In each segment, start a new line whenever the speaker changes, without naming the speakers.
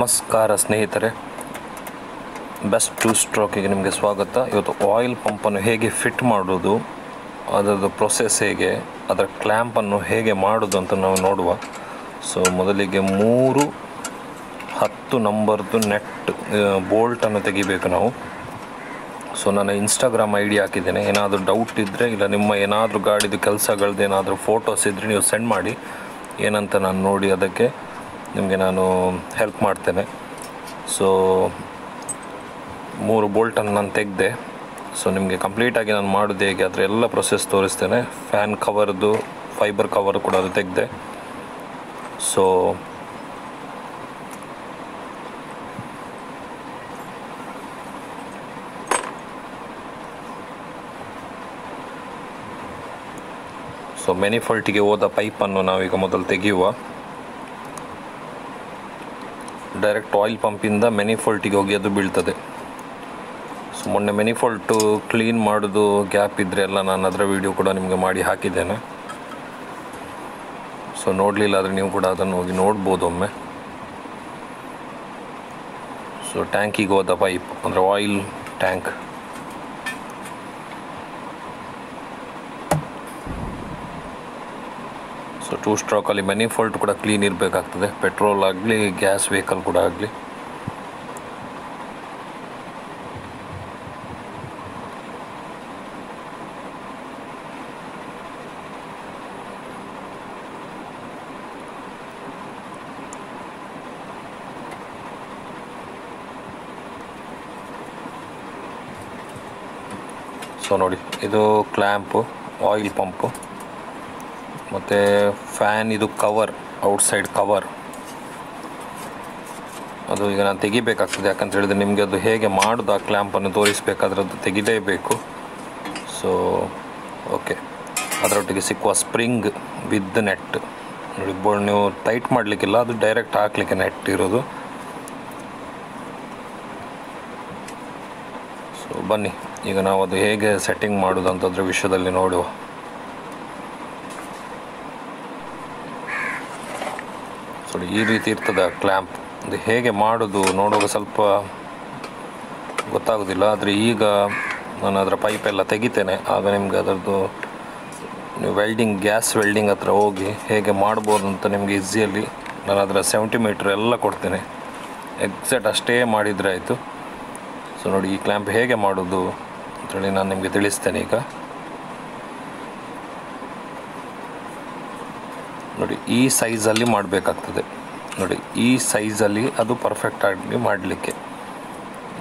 ನಮಸ್ಕಾರ ಸ್ನೇಹಿತರೆ, best two ಸ್ಟ್ರೋಕಿಗೆ ನಿಮಗೆ ಸ್ವಾಗತ. ಇವತ್ತು ಆಯಿಲ್ ಪಂಪನ್ನು ಹೇಗೆ ಫಿಟ್ ಮಾಡೋದು, ಅದರದ್ದು ಪ್ರೊಸೆಸ್ ಹೇಗೆ, ಅದರ ಕ್ಲ್ಯಾಂಪನ್ನು ಹೇಗೆ ಮಾಡೋದು ಅಂತ ನಾವು ನೋಡುವ. ಸೊ ಮೊದಲಿಗೆ 10 ನಂಬರ್ದು ನೆಟ್ ಬೋಲ್ಟನ್ನು ತೆಗಿಬೇಕು ನಾವು. ಸೊ ನಾನು ಇನ್ಸ್ಟಾಗ್ರಾಮ್ ಐ ಡಿ ಹಾಕಿದ್ದೇನೆ. ಏನಾದರೂ ಡೌಟ್ ಇದ್ದರೆ, ಇಲ್ಲ ನಿಮ್ಮ ಏನಾದರೂ ಗಾಡಿದು ಕೆಲಸಗಳದ್ದು ಏನಾದರೂ ಫೋಟೋಸ್ ಇದ್ದರೆ ನೀವು ಸೆಂಡ್ ಮಾಡಿ, ಏನಂತ ನಾನು ನೋಡಿ ಅದಕ್ಕೆ ನಿಮಗೆ ನಾನು ಹೆಲ್ಪ್ ಮಾಡ್ತೇನೆ. ಸೊ 3 ಬೋಲ್ಟನ್ನು ನಾನು ತೆಗೆದೆ. ಸೊ ನಿಮಗೆ ಕಂಪ್ಲೀಟಾಗಿ ನಾನು ಮಾಡೋದು ಹೇಗೆ ಅದರ ಎಲ್ಲ ಪ್ರೊಸೆಸ್ ತೋರಿಸ್ತೇನೆ. ಫ್ಯಾನ್ ಕವರ್ದು ಫೈಬರ್ ಕವರ್ ಕೂಡ ಅದು ತೆಗೆದೆ. ಸೊ ಮೆನಿಫಾಲ್ಟಿಗೆ ಹೋದ ಪೈಪನ್ನು ನಾವೀಗ ಮೊದಲು ತೆಗೆಯುವ. ಡೈರೆಕ್ಟ್ ಆಯಿಲ್ ಪಂಪಿಂದ ಮೆನಿಫಾಲ್ಟಿಗೆ ಹೋಗಿ ಅದು ಬೀಳ್ತದೆ. ಸೊ ಮೊನ್ನೆ ಮೆನಿಫಾಲ್ಟು ಕ್ಲೀನ್ ಮಾಡೋದು ಗ್ಯಾಪ್ ಇದ್ದರೆ ಎಲ್ಲ ನಾನು ಅದರ ವಿಡಿಯೋ ಕೂಡ ನಿಮಗೆ ಮಾಡಿ ಹಾಕಿದ್ದೇನೆ. ಸೊ ನೋಡಲಿಲ್ಲ ಆದರೆ ನೀವು ಕೂಡ ಅದನ್ನು ಹೋಗಿ ನೋಡ್ಬೋದು ಒಮ್ಮೆ. ಸೊ ಟ್ಯಾಂಕಿಗೆ ಹೋದ ಪೈಪ್ ಅಂದರೆ ಆಯಿಲ್ ಟ್ಯಾಂಕ್. ಸೊ 2 ಸ್ಟ್ರೋಕಲ್ಲಿ ಮೆನಿಫಾಲ್ಟ್ ಕೂಡ ಕ್ಲೀನ್ ಇರಬೇಕಾಗ್ತದೆ, ಪೆಟ್ರೋಲ್ ಆಗಲಿ ಗ್ಯಾಸ್ ವೆಹಿಕಲ್ ಕೂಡ ಆಗಲಿ. ಸೊ ನೋಡಿ, ಇದು ಕ್ಲ್ಯಾಂಪು, ಆಯಿಲ್ ಪಂಪು, ಮತ್ತು ಫ್ಯಾನ್ ಇದು ಕವರ್, ಔಟ್ಸೈಡ್ ಕವರ್. ಅದು ಈಗ ನಾನು ತೆಗಿಬೇಕಾಗ್ತದೆ, ಯಾಕಂತ ಹೇಳಿದರೆ ನಿಮಗೆ ಅದು ಹೇಗೆ ಮಾಡೋದು ಆ ಕ್ಲ್ಯಾಂಪನ್ನು ತೋರಿಸಬೇಕಾದ್ರೆ ಅದು ತೆಗಿಲೇಬೇಕು. ಸೊ ಓಕೆ, ಅದರೊಟ್ಟಿಗೆ ಸಿಕ್ಕುವ ಸ್ಪ್ರಿಂಗ್ ವಿತ್ ನೆಟ್ ನೋಡಿ. ನೀವು ಟೈಟ್ ಮಾಡಲಿಕ್ಕಿಲ್ಲ, ಅದು ಡೈರೆಕ್ಟ್ ಹಾಕಲಿಕ್ಕೆ ನೆಟ್ ಇರೋದು. ಸೊ ಬನ್ನಿ ಈಗ ನಾವು ಅದು ಹೇಗೆ ಸೆಟ್ಟಿಂಗ್ ಮಾಡೋದು ಅಂತದ್ರ ವಿಷಯದಲ್ಲಿ ನೋಡುವ. ಸೊ ಈ ರೀತಿ ಇರ್ತದೆ ಆ ಕ್ಲ್ಯಾಂಪ್. ಅದು ಹೇಗೆ ಮಾಡೋದು ನೋಡುವಾಗ ಸ್ವಲ್ಪ ಗೊತ್ತಾಗೋದಿಲ್ಲ, ಆದರೆ ಈಗ ನಾನು ಅದರ ಪೈಪೆಲ್ಲ ತೆಗಿತೇನೆ. ಆಗ ನಿಮಗೆ ಅದರದ್ದು ನೀವು ಗ್ಯಾಸ್ ವೆಲ್ಡಿಂಗ್ ಹತ್ರ ಹೋಗಿ ಹೇಗೆ ಮಾಡ್ಬೋದು ಅಂತ ನಿಮಗೆ ಈಸಿಯಲ್ಲಿ ನಾನು ಅದರ 70 ಮೀಟ್ರ್ ಎಲ್ಲ ಕೊಡ್ತೇನೆ. ಎಕ್ಸಾಕ್ಟ್ ಅಷ್ಟೇ ಮಾಡಿದರೆ ಆಯಿತು. ಸೊ ನೋಡಿ, ಈ ಕ್ಲ್ಯಾಂಪ್ ಹೇಗೆ ಮಾಡೋದು ಅಂತೇಳಿ ನಾನು ನಿಮಗೆ ತಿಳಿಸ್ತೇನೆ ಈಗ. ನೋಡಿ, ಈ ಸೈಜಲ್ಲಿ ಮಾಡಬೇಕಾಗ್ತದೆ. ನೋಡಿ, ಈ ಸೈಜಲ್ಲಿ ಅದು ಪರ್ಫೆಕ್ಟಾಗಿ ಮಾಡಲಿಕ್ಕೆ.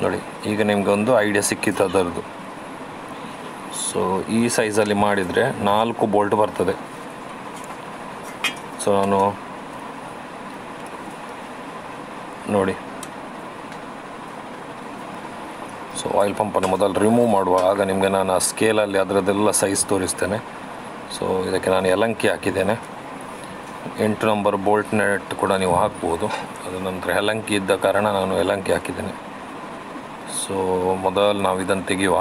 ನೋಡಿ, ಈಗ ನಿಮಗೆ ಒಂದು ಐಡಿಯಾ ಸಿಕ್ಕಿತ್ತು ಅದರದ್ದು. ಸೊ ಈ ಸೈಜಲ್ಲಿ ಮಾಡಿದರೆ 4 ಬೋಲ್ಟ್ ಬರ್ತದೆ. ಸೊ ನಾನು ನೋಡಿ, ಸೊ ಆಯಿಲ್ ಪಂಪನ್ನು ಮೊದಲು ರಿಮೂವ್ ಮಾಡುವ. ಆಗ ನಿಮಗೆ ನಾನು ಆ ಸ್ಕೇಲಲ್ಲಿ ಅದರದ್ದೆಲ್ಲ ಸೈಜ್ ತೋರಿಸ್ತೇನೆ. ಸೊ ಇದಕ್ಕೆ ನಾನು ಯಲಂಕಿ ಹಾಕಿದ್ದೇನೆ. 8 ನಂಬರ್ ಬೋಲ್ಟ್ ನೆಟ್ ಕೂಡ ನೀವು ಹಾಕ್ಬೋದು. ಅದು ನಂತರ ಯಲಂಕಿ ಇದ್ದ ಕಾರಣ ನಾನು ಯಲಂಕಿ ಹಾಕಿದ್ದೇನೆ. ಸೊ ಮೊದಲು ನಾವು ಇದನ್ನು ತೆಗೆಯುವ.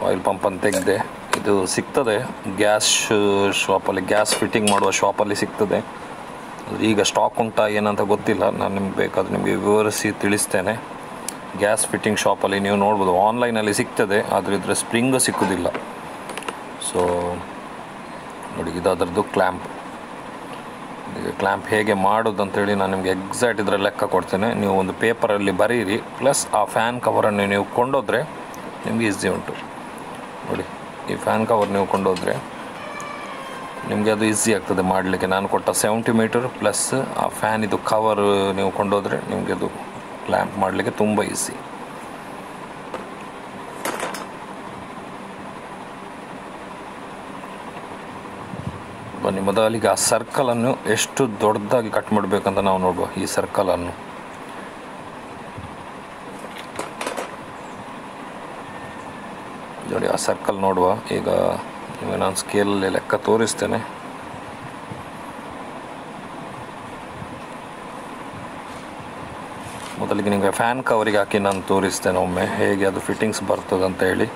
ಆಯಿಲ್ ಪಂಪನ್ನು ತೆಗೆದೆ. ಇದು ಸಿಗ್ತದೆ ಗ್ಯಾಸ್ ಶಾಪಲ್ಲಿ, ಗ್ಯಾಸ್ ಫಿಟ್ಟಿಂಗ್ ಮಾಡುವ ಶಾಪಲ್ಲಿ ಸಿಗ್ತದೆ. ಈಗ ಸ್ಟಾಕ್ ಉಂಟಾ ಏನಂತ ಗೊತ್ತಿಲ್ಲ, ನಾನು ನಿಮ್ಗೆ ಬೇಕಾದ್ರೆ ನಿಮಗೆ ವಿವರಿಸಿ ತಿಳಿಸ್ತೇನೆ. ಗ್ಯಾಸ್ ಫಿಟ್ಟಿಂಗ್ ಶಾಪಲ್ಲಿ ನೀವು ನೋಡ್ಬೋದು, ಆನ್ಲೈನಲ್ಲಿ ಸಿಗ್ತದೆ, ಆದರೆ ಇದರ ಸ್ಪ್ರಿಂಗ್ ಸಿಕ್ಕುವುದಿಲ್ಲ. ಸೊ ನೋಡಿ, ಇದು ಅದರದ್ದು ಕ್ಲ್ಯಾಂಪ್. ಈಗ ಕ್ಲ್ಯಾಂಪ್ ಹೇಗೆ ಮಾಡೋದು ಅಂತೇಳಿ ನಾನು ನಿಮಗೆ ಎಕ್ಸಾಕ್ಟ್ ಇದರ ಲೆಕ್ಕ ಕೊಡ್ತೇನೆ. ನೀವು ಒಂದು ಪೇಪರಲ್ಲಿ ಬರೀರಿ, ಪ್ಲಸ್ ಆ ಫ್ಯಾನ್ ಕವರನ್ನು ನೀವು ಕೊಂಡೋದ್ರೆ ನಿಮಗೆ ಈಸಿ ಉಂಟು. ನೋಡಿ, ಈ ಫ್ಯಾನ್ ಕವರ್ ನೀವು ಕೊಂಡೋದ್ರೆ ನಿಮಗೆ ಅದು ಈಸಿ ಆಗ್ತದೆ ಮಾಡಲಿಕ್ಕೆ. ನಾನು ಕೊಟ್ಟ 70 ಮೀಟರ್ ಪ್ಲಸ್ ಆ ಫ್ಯಾನ್ ಇದು ಕವರ್ ನೀವು ಕೊಂಡೋದ್ರೆ ನಿಮಗೆ ಅದು ಕ್ಲ್ಯಾಂಪ್ ಮಾಡಲಿಕ್ಕೆ ತುಂಬ ಈಸಿ. ಬನ್ನಿ, ಮೊದಲಿಗೆ ಆ ಸರ್ಕಲನ್ನು ಎಷ್ಟು ದೊಡ್ಡದಾಗಿ ಕಟ್ ಮಾಡಬೇಕಂತ ನಾವು ನೋಡುವ. ಈ ಸರ್ಕಲನ್ನು ನೋಡಿ, ಆ ಸರ್ಕಲ್ ನೋಡುವ. ಈಗ ನಿಮಗೆ ನಾನು ಸ್ಕೇಲಲ್ಲಿ ಲೆಕ್ಕ ತೋರಿಸ್ತೇನೆ. ಫ್ಯಾನ್ ಕವರಿಗೆ ಹಾಕಿ ನಾನು ತೋರಿಸ್ತೇನೆ ಒಮ್ಮೆ ಹೇಗೆ ಅದು ಫಿಟ್ಟಿಂಗ್ಸ್ ಬರ್ತದೆ ಅಂತ ಹೇಳಿ.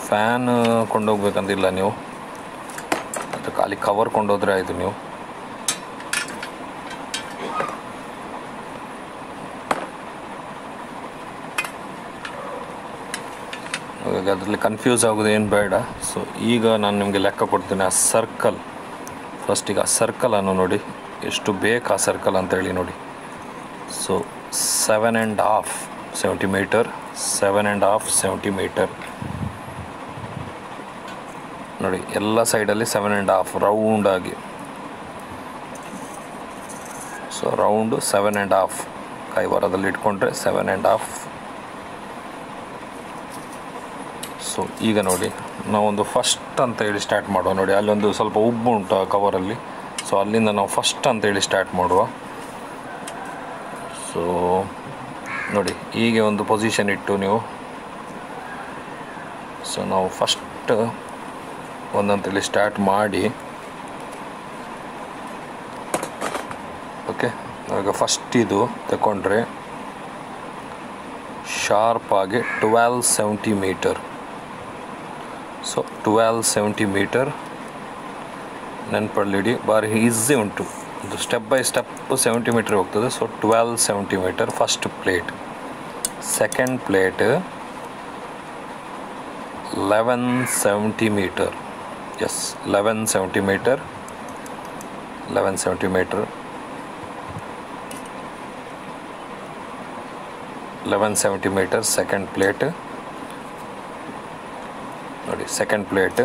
ಫ್ಯಾನ್ ಕೊಂಡೋಗ್ಬೇಕಂತಿಲ್ಲ ನೀವು, ಅದು ಖಾಲಿ ಕವರ್ ಕೊಂಡೋದ್ರೆ ಆಯಿತು ನೀವು. ಹಾಗಾಗಿ ಅದರಲ್ಲಿ ಕನ್ಫ್ಯೂಸ್ ಆಗೋದು ಏನು ಬೇಡ. ಸೊ ಈಗ ನಾನು ನಿಮಗೆ ಲೆಕ್ಕ ಕೊಡ್ತೀನಿ. ಆ ಸರ್ಕಲ್ ಫಸ್ಟಿಗೆ ಆ ಸರ್ಕಲನ್ನು ನೋಡಿ, ಎಷ್ಟು ಬೇಕು ಆ ಸರ್ಕಲ್ ಅಂತೇಳಿ ನೋಡಿ. ಸೊ 7.5 ಸೆಂಟಿಮೀಟರ್, 7.5 ಸೆಂಟಿಮೀಟರ್ ನೋಡಿ, ಎಲ್ಲ ಸೈಡಲ್ಲಿ 7.5 ರೌಂಡಾಗಿ. ಸೊ ರೌಂಡು 7.5 ಕೈವಾರದಲ್ಲಿ ಇಟ್ಕೊಂಡ್ರೆ 7.5. ಸೊ ಈಗ ನೋಡಿ ನಾವೊಂದು ಫಸ್ಟ್ ಅಂತ ಹೇಳಿ ಸ್ಟಾರ್ಟ್ ಮಾಡುವ. ನೋಡಿ ಅಲ್ಲೊಂದು ಸ್ವಲ್ಪ ಉಬ್ಬು ಉಂಟು ಆ ಕವರಲ್ಲಿ. ಸೊ ಅಲ್ಲಿಂದ ನಾವು ಫಸ್ಟ್ ಅಂತೇಳಿ ಸ್ಟಾರ್ಟ್ ಮಾಡುವ. ಸೊ ನೋಡಿ ಹೀಗೆ ಒಂದು ಪೊಸಿಷನ್ ಇಟ್ಟು ನೀವು, ಸೊ ನಾವು ಫಸ್ಟ್ ಒಂದಂತೇಳಿ ಸ್ಟಾರ್ಟ್ ಮಾಡಿ, ಓಕೆ. ಇವಾಗ ಫಸ್ಟ್ ಇದು ತಗೊಂಡ್ರೆ ಶಾರ್ಪಾಗಿ 12 ಸೆಂಟಿಮೀಟರ್. ಸೊ 12 ಸೆಂಟಿಮೀಟರ್ ನೆನಪಲ್ಲಿಡಿ, ಭಾರಿ ಈಸಿ ಉಂಟು ಇದು. ಸ್ಟೆಪ್ ಬೈ ಸ್ಟೆಪ್ ಸೆಂಟಿಮೀಟರ್ ಹೋಗ್ತದೆ. So 12 centimetre first plate. Second plate 11 centimetre. Yes, 11 centimetre, 11 centimetre, 11 centimetre second plate ನೋಡಿ. Second plate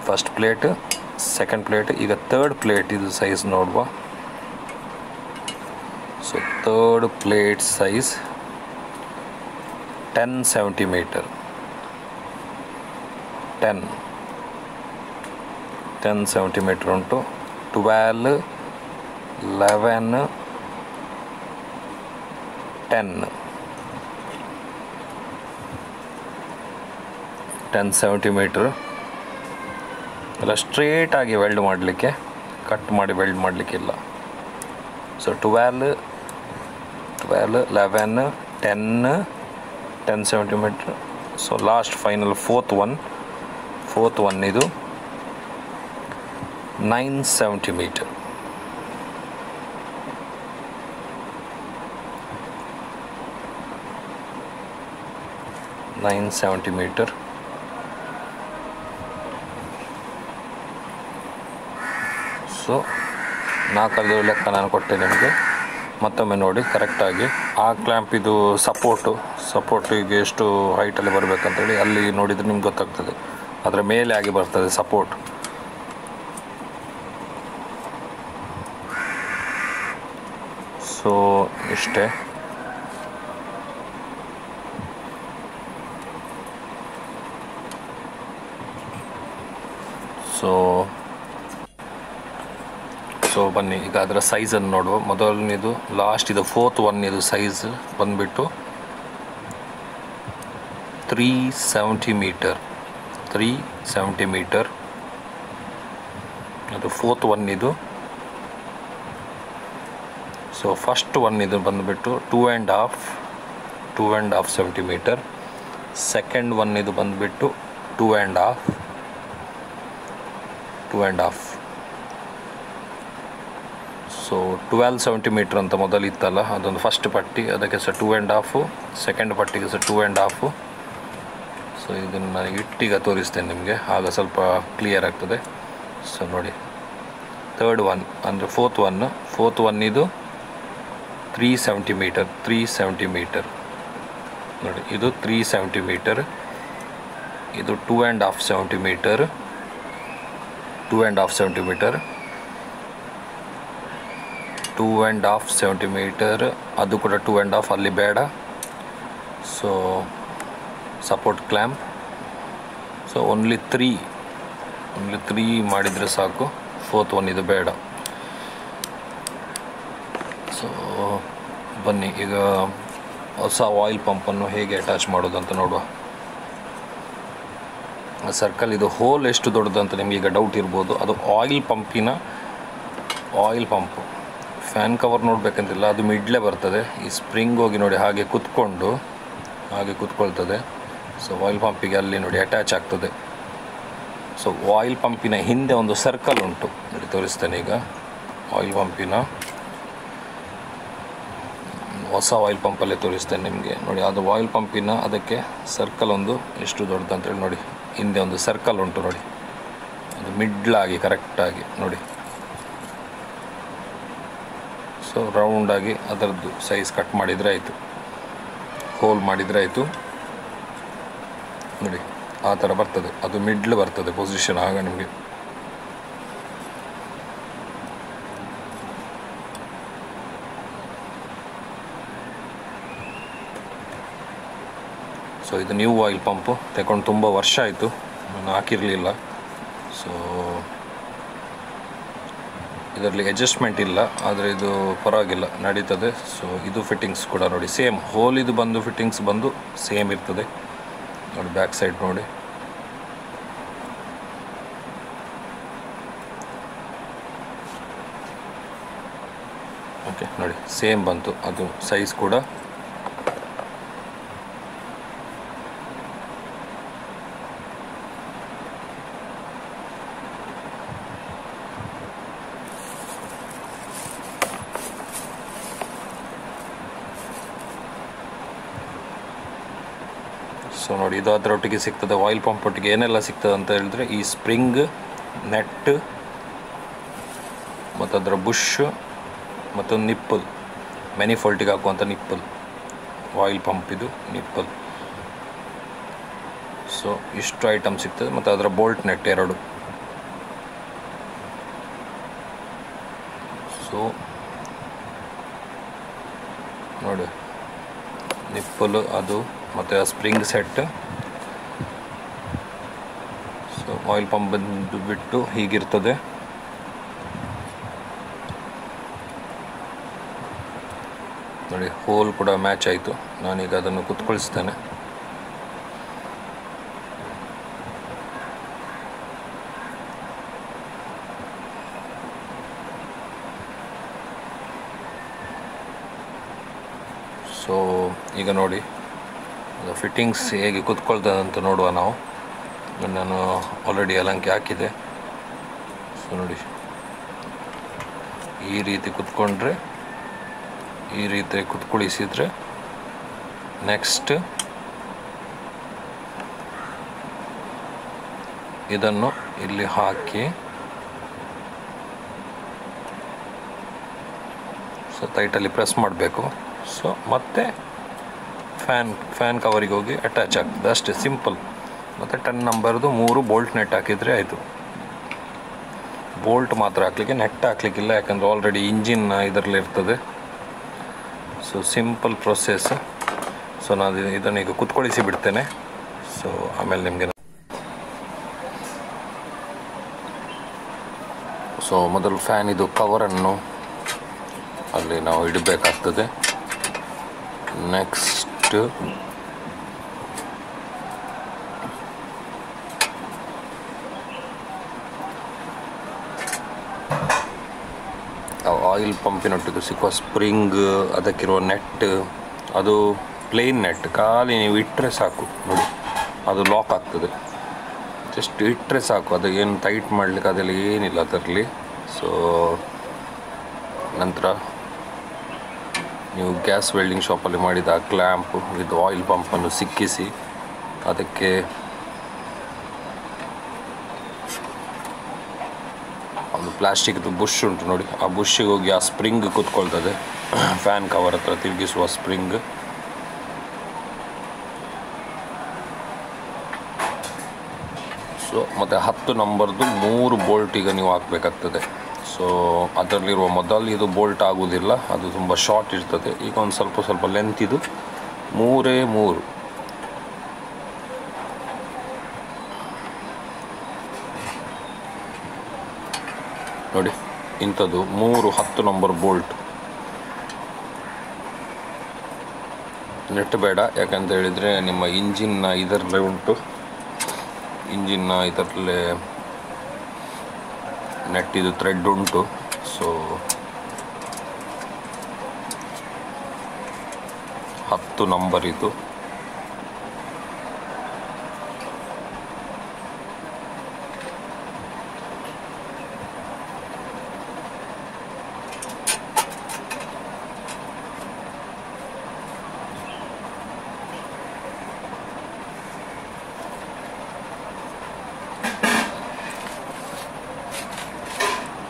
first plate, second plate. ಈಗ ಥರ್ಡ್ ಪ್ಲೇಟ್ ಇದು ಸೈಜ್ ನೋಡುವ. So third plate size 10 centimetre, 10 centimetre ಉಂಟು. 12, 11, 10 centimetre ಎಲ್ಲ ಸ್ಟ್ರೇಟಾಗಿ weld ಮಾಡಲಿಕ್ಕೆ, cut ಮಾಡಿ weld ಮಾಡಲಿಕ್ಕಿಲ್ಲ. So 12, 11, 10 centimetre. So last final fourth one ಇದು 9 ಸೆಂಟಿಮೀಟರ್. 9 ಸೆಂಟಿಮೀಟರ್. ಸೊ 4 ಲೆಕ್ಕ ನಾನು ಕೊಟ್ಟೆ ನಿಮಗೆ. ಮತ್ತೊಮ್ಮೆ ನೋಡಿ ಕರೆಕ್ಟಾಗಿ. ಆ ಕ್ಲ್ಯಾಂಪ್ ಇದು ಸಪೋರ್ಟಿಗೆ ಎಷ್ಟು ಹೈಟಲ್ಲಿ ಬರಬೇಕಂತೇಳಿ ಅಲ್ಲಿ ನೋಡಿದರೆ ನಿಮ್ಗೆ ಗೊತ್ತಾಗ್ತದೆ. ಅದರ ಮೇಲೆ ಆಗಿ ಬರ್ತದೆ ಸಪೋರ್ಟ್. ಸೊ ಇಷ್ಟೇ. ಸೊ ಬನ್ನಿ ಈಗ ಅದರ ಸೈಜನ್ನು ನೋಡುವ. ಮೊದಲನೇದು ಲಾಸ್ಟ್ ಇದು ಫೋರ್ತ್ ಒನ್, ಇದು ಸೈಜ್ ಬಂದುಬಿಟ್ಟು 3 ಸೆಂಟಿಮೀಟರ್. ಅದು ಫೋರ್ತ್ ಒನ್ ಇದು. ಸೊ ಫಸ್ಟ್ ಒನ್ ಇದು ಬಂದುಬಿಟ್ಟು 2.5 ಸೆಂಟಿಮೀಟರ್. ಸೆಕೆಂಡ್ ಒನ್ ಇದು ಬಂದುಬಿಟ್ಟು 2.5. ಸೊ 12 ಸೆಂಟಿಮೀಟ್ರ್ ಅಂತ ಮೊದಲು ಇತ್ತಲ್ಲ, ಅದೊಂದು ಫಸ್ಟ್ ಪಟ್ಟಿ, ಅದಕ್ಕೆ ಸಹ 2.5, ಸೆಕೆಂಡ್ ಪಟ್ಟಿಗೆ ಸಹ 2.5. ಸೊ ಇದನ್ನು ನಾನು ಇಟ್ಟೀಗ ತೋರಿಸ್ತೇನೆ ನಿಮಗೆ, ಆಗ ಸ್ವಲ್ಪ ಕ್ಲಿಯರ್ ಆಗ್ತದೆ. ಸೊ ನೋಡಿ ಥರ್ಡ್ ಒನ್ ಅಂದರೆ ಫೋರ್ತ್ ಒನ್ ಇದು 3 ಸೆಂಟಿಮೀಟರ್. ನೋಡಿ ಇದು 3 ಸೆಂಟಿಮೀಟರ್. ಇದು 2.5 ಸೆಂಟಿಮೀಟರ್. 2.5 ಸೆಂಟಿಮೀಟರ್, ಅದು ಕೂಡ 2.5, ಅಲ್ಲಿ ಬೇಡ. So support clamp. So only 3 ಮಾಡಿದರೆ ಸಾಕು. ಫೋರ್ತ್ ಒನ್ ಇದು ಬೇಡ. ಸೊ ಬನ್ನಿ ಈಗ ಹೊಸ ಆಯಿಲ್ ಪಂಪನ್ನು ಹೇಗೆ ಅಟ್ಯಾಚ್ ಮಾಡೋದು ಅಂತ ನೋಡುವ. ಸರ್ಕಲ್ ಇದು ಹೋಲ್ ಎಷ್ಟು ದೊಡ್ಡದು ಅಂತ ನಿಮಗೆ ಈಗ ಡೌಟ್ ಇರ್ಬೋದು. ಅದು ಆಯಿಲ್ ಪಂಪಿನ ಆಯಿಲ್ ಪಂಪು. ಫ್ಯಾನ್ ಕವರ್ ನೋಡಬೇಕಂತಿಲ್ಲ, ಅದು ಮಿಡ್ಲೇ ಬರ್ತದೆ. ಈ ಸ್ಪ್ರಿಂಗ್ ಹೋಗಿ ನೋಡಿ ಹಾಗೆ ಕೂತ್ಕೊಳ್ತದೆ. ಸೊ ಆಯಿಲ್ ಪಂಪಿಗೆ ಅಲ್ಲಿ ನೋಡಿ ಅಟ್ಯಾಚ್ ಆಗ್ತದೆ. ಸೊ ಆಯಿಲ್ ಪಂಪಿನ ಹಿಂದೆ ಒಂದು ಸರ್ಕಲ್ ಉಂಟು ನೋಡಿ, ತೋರಿಸ್ತೇನೆ ಈಗ. ಆಯಿಲ್ ಪಂಪಿನ ಹೊಸ ಆಯಿಲ್ ಪಂಪಲ್ಲೇ ತೋರಿಸ್ತೇನೆ ನಿಮಗೆ ನೋಡಿ. ಅದು ಆಯಿಲ್ ಪಂಪಿನ ಅದಕ್ಕೆ ಸರ್ಕಲ್ ಒಂದು ಎಷ್ಟು ದೊಡ್ಡದಂತೇಳಿ ನೋಡಿ, ಹಿಂದೆ ಒಂದು ಸರ್ಕಲ್ ಉಂಟು ನೋಡಿ, ಅದು ಮಿಡ್ಲಾಗಿ ಕರೆಕ್ಟಾಗಿ ನೋಡಿ. ಸೊ ರೌಂಡಾಗಿ ಅದರದ್ದು ಸೈಜ್ ಕಟ್ ಮಾಡಿದರೆ ಆಯಿತು, ಹೋಲ್ ಮಾಡಿದರೆ ಆಯಿತು ನೋಡಿ. ಆ ಥರ ಬರ್ತದೆ, ಅದು ಮಿಡ್ಲ್ ಬರ್ತದೆ ಪೊಸಿಷನ್. ಆಗ ನಿಮಗೆ ಸೊ ಇದು ನ್ಯೂ ಆಯಿಲ್ ಪಂಪು ತಗೊಂಡು ತುಂಬ ವರ್ಷ ಆಯಿತು, ನಾನು ಹಾಕಿರಲಿಲ್ಲ. ಸೊ ಇದರಲ್ಲಿ ಅಡ್ಜಸ್ಟ್ಮೆಂಟ್ ಇಲ್ಲ, ಆದರೆ ಇದು ಪರವಾಗಿಲ್ಲ, ನಡೀತದೆ. ಸೊ ಇದು ಫಿಟ್ಟಿಂಗ್ಸ್ ಕೂಡ ನೋಡಿ ಸೇಮ್, ಹೋಲ್ ಇದು ಬಂದು ಫಿಟ್ಟಿಂಗ್ಸ್ ಬಂದು ಸೇಮ್ ಇರ್ತದೆ ನೋಡಿ. ಬ್ಯಾಕ್ ಸೈಡ್ ನೋಡಿ, ಓಕೆ ನೋಡಿ ಸೇಮ್ ಬಂತು, ಅದು ಸೈಜ್ ಕೂಡ. ಸೊ ನೋಡಿ ಇದು ಅದರೊಟ್ಟಿಗೆ ಸಿಗ್ತದೆ. ಆಯಿಲ್ ಪಂಪ್ ಒಟ್ಟಿಗೆ ಏನೆಲ್ಲ ಸಿಗ್ತದೆ ಅಂತ ಹೇಳಿದ್ರೆ, ಈ ಸ್ಪ್ರಿಂಗ್, ನೆಟ್ ಮತ್ತು ಅದರ ಬುಷ್ ಮತ್ತು ನಿಪ್ಪಲ್, ಮ್ಯಾನಿಫೋಲ್ಟಿಗೆ ಹಾಕುವಂಥ ನಿಪ್ಪಲ್, ಆಯಿಲ್ ಪಂಪ್ ಇದು ನಿಪ್ಪಲ್. ಸೊ ಇಷ್ಟು ಐಟಮ್ ಸಿಗ್ತದೆ. ಮತ್ತು ಅದರ ಬೋಲ್ಟ್ ನೆಟ್ 2. ಸೊ ನೋಡಿ ನಿಪ್ಪಲ್ ಅದು ಮತ್ತು ಆ spring set. So oil pump ಬಂದು ಬಿಟ್ಟು ಹೀಗಿರ್ತದೆ. ನೋಡಿ ಹೋಲ್ ಕೂಡ ಮ್ಯಾಚ್ ಆಯಿತು. ನಾನೀಗ ಅದನ್ನು ಕುತ್ಕೊಳಿಸ್ತೇನೆ. ಸೊ ಈಗ ನೋಡಿ ಅದು ಫಿಟ್ಟಿಂಗ್ಸ್ ಹೇಗೆ ಕೂತ್ಕೊಳ್ತದೆ ಅಂತ ನೋಡುವ ನಾವು. ನಾನು ಆಲ್ರೆಡಿ ಅಲಂಕಿ ಹಾಕಿದೆ. ಸೊ ನೋಡಿ ಈ ರೀತಿ ಕೂತ್ಕೊಂಡ್ರೆ, ಈ ರೀತಿ ಕುತ್ಕೊಳಿಸಿದರೆ ನೆಕ್ಸ್ಟ್ ಇದನ್ನು ಇಲ್ಲಿ ಹಾಕಿ ಸೊ ಟೈಟಲ್ಲಿ ಪ್ರೆಸ್ ಮಾಡಬೇಕು. ಸೊ ಮತ್ತೆ ಫ್ಯಾನ್ ಕವರಿಗೆ ಹೋಗಿ ಅಟ್ಯಾಚ್ ಆಗ್ತದೆ, ಅಷ್ಟೇ ಸಿಂಪಲ್. ಮತ್ತು 10 ನಂಬರ್ದು 3 ಬೋಲ್ಟ್ ನೆಟ್ ಹಾಕಿದರೆ ಆಯಿತು. ಬೋಲ್ಟ್ ಮಾತ್ರ ಹಾಕಲಿಕ್ಕೆ, ನೆಟ್ ಹಾಕಲಿಕ್ಕಿಲ್ಲ, ಯಾಕಂದರೆ ಆಲ್ರೆಡಿ ಇಂಜಿನ್ ಇದರಲ್ಲಿ ಇರ್ತದೆ. So simple process. ಸೊ ನಾನು ಇದನ್ನು ಈಗ ಕುತ್ಕೊಳಿಸಿ ಬಿಡ್ತೇನೆ. ಸೊ ಆಮೇಲೆ ನಿಮಗೆ ಸೊ ಮೊದಲು ಫ್ಯಾನ್ ಇದು ಕವರನ್ನು ಅಲ್ಲಿ ನಾವು ಇಡಬೇಕಾಗ್ತದೆ. ನೆಕ್ಸ್ಟ್ ಆಯಿಲ್ ಪಂಪಿನೊಟ್ಟಿಗೆ ಸಿಕ್ಕುವ ಸ್ಪ್ರಿಂಗ್, ಅದಕ್ಕಿರುವ ನೆಟ್, ಅದು ಪ್ಲೇನ್ ನೆಟ್, ಖಾಲಿ ನೀವು ಇಟ್ಟರೆ ಸಾಕು ನೋಡಿ, ಅದು ಲಾಕ್ ಆಗ್ತದೆ. ಜಸ್ಟ್ ಇಟ್ಟರೆ ಸಾಕು, ಅದು ಏನು ಟೈಟ್ ಮಾಡಲಿಕ್ಕೆ ಅದೆಲ್ಲ ಏನಿಲ್ಲ ಅದರಲ್ಲಿ. ಸೊ ನಂತರ ನೀವು ಗ್ಯಾಸ್ ವೆಲ್ಡಿಂಗ್ ಶಾಪಲ್ಲಿ ಮಾಡಿದ ಕ್ಲ್ಯಾಂಪ್ ವಿತ್ ಆಯಿಲ್ ಪಂಪನ್ನು ಸಿಕ್ಕಿಸಿ ಅದಕ್ಕೆ ಒಂದು ಪ್ಲಾಸ್ಟಿಕ್ದು ಬುಷ್ ಉಂಟು ನೋಡಿ, ಆ ಬುಷ್ಷಿಗೆ ಹೋಗಿ ಆ ಸ್ಪ್ರಿಂಗ್ ಕೂತ್ಕೊಳ್ತದೆ, ಫ್ಯಾನ್ ಕವರ್ ಹತ್ರ ತಿರುಗಿಸುವ ಸ್ಪ್ರಿಂಗ್. ಸೊ ಮತ್ತು 10 ನಂಬರ್ದು 3 ಬೋಲ್ಟ್ ಈಗ ನೀವು ಹಾಕಬೇಕಾಗ್ತದೆ. ಸೊ ಅದರಲ್ಲಿರುವ ಮೊದಲು ಇದು ಬೋಲ್ಟ್ ಆಗುವುದಿಲ್ಲ, ಅದು ತುಂಬ ಶಾರ್ಟ್ ಇರ್ತದೆ. ಈಗ ಒಂದು ಸ್ವಲ್ಪ ಲೆಂತ್ ಇದು 3 ನೋಡಿ, ಇಂಥದ್ದು 3 10 ನಂಬರ್ ಬೋಲ್ಟ್. ನೆಟ್ ಬೇಡ, ಯಾಕಂತ ಹೇಳಿದರೆ ನಿಮ್ಮ ಇಂಜಿನ್ನ ಇದರಲ್ಲೇ ಉಂಟು, ಇಂಜಿನ್ನ ಇದರಲ್ಲೇ ನೆಟ್ ಇದು ಥ್ರೆಡ್ ಉಂಟು. ಸೊ 10 ನಂಬರ್ ಇದು.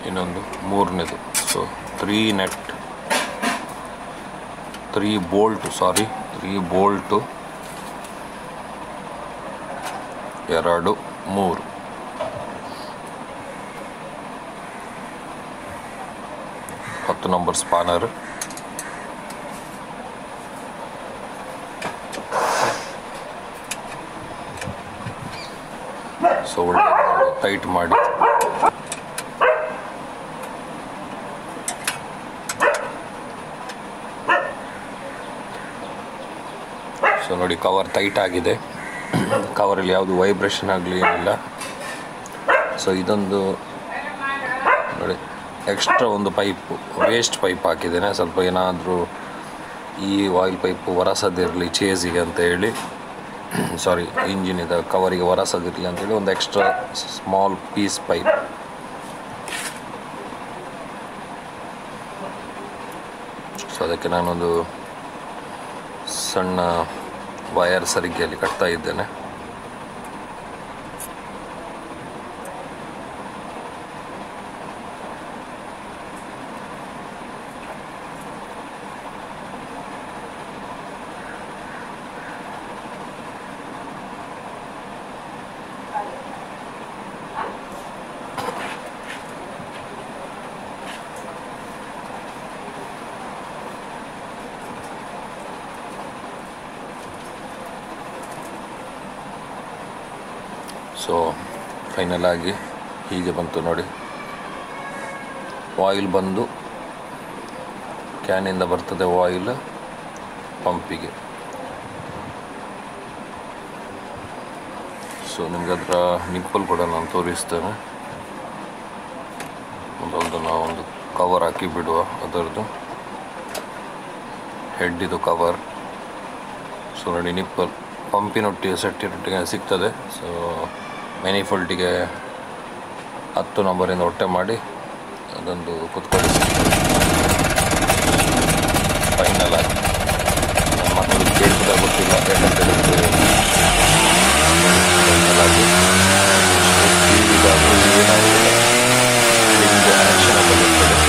ಇನ್ನೊಂದು 3ನೇದು. So 3 nut, 3 bolt, 2, 3 10 number spanner. So ಒಳ್ಳೆ ಟೈಟ್ ಮಾಡಿ ಸೊ ನೋಡಿ ಕವರ್ ಟೈಟ್ ಆಗಿದೆ. ಕವರಲ್ಲಿ ಯಾವುದು ವೈಬ್ರೇಷನ್ ಆಗಲಿ ಏನಿಲ್ಲ. ಸೊ ಇದೊಂದು ನೋಡಿ ಎಕ್ಸ್ಟ್ರಾ ಒಂದು ಪೈಪು, ವೇಸ್ಟ್ ಪೈಪ್ ಹಾಕಿದ್ದೇನೆ. ಸ್ವಲ್ಪ ಏನಾದರೂ ಈ ಆಯಿಲ್ ಪೈಪು ಒರೆಸೋದಿರಲಿ ಚೇಸಿಗೆ ಅಂತ ಹೇಳಿ, ಸಾರಿ ಇಂಜಿನಿದ ಕವರಿಗೆ ಒರೆಸೋದಿರಲಿ ಅಂತೇಳಿ ಒಂದು extra small piece pipe. So ಅದಕ್ಕೆ ನಾನೊಂದು ಸಣ್ಣ ವಯರ್ ಸರಿಗೆಯಲ್ಲಿ ಕಟ್ತಾ ಇದ್ದೇನೆ. ಸೊ ಫೈನಲ್ ಆಗಿ ಹೀಗೆ ಬಂತು ನೋಡಿ. ಆಯಿಲ್ ಬಂದು ಕ್ಯಾನಿಂದ ಬರ್ತದೆ ಆಯಿಲ್ ಪಂಪಿಗೆ. ಸೊ ನಿಮ್ಗೆ ಅದರ ನಿಪ್ಪಲ್ ಕೂಡ ನಾನು ತೋರಿಸ್ತೇನೆ. ಅದೊಂದು ನಾವೊಂದು ಕವರ್ ಹಾಕಿ ಬಿಡುವ, ಅದರದ್ದು ಹೆಡ್ಡಿದು ಕವರ್. ಸೊ ನೋಡಿ ನಿಪ್ಪಲ್ ಪಂಪಿನೊಟ್ಟಿಗೆ ಸೆಟ್ಟಿನೊಟ್ಟಿಗೆ ಸಿಗ್ತದೆ. ಸೊ ಮ್ಯಾನಿಫೋಲ್ಟಿಗೆ 10 ನಂಬರಿಂದ ಹೊಟ್ಟೆ ಮಾಡಿ ಅದೊಂದು ಕುತ್ಕೊಳ್ಳಿ. ಫೈನಲ್ ಆಗಿ ನನ್ನ ಮಕ್ಕಳು ಕೇಳಿದ ಗೊತ್ತಿಲ್ಲ ಯಾಕಂತೇಳಿ ಫೈನಲ್ ಆಗಿ ಆ್ಯಕ್ಷನ್ ಬರುತ್ತದೆ.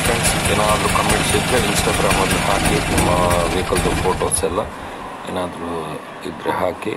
ಫ್ರೆಂಡ್ಸ್, ಏನಾದರೂ ಕಮೆಂಟ್ಸ್ ಇದ್ದರೆ ಇನ್ಸ್ಟಾಗ್ರಾಮಲ್ಲಿ ಹಾಕಿ, ನಿಮ್ಮ ವೆಹಿಕಲ್ದು ಫೋಟೋಸ್ ಎಲ್ಲ ಏನಾದರೂ ಇದ್ದರೆ ಹಾಕಿ.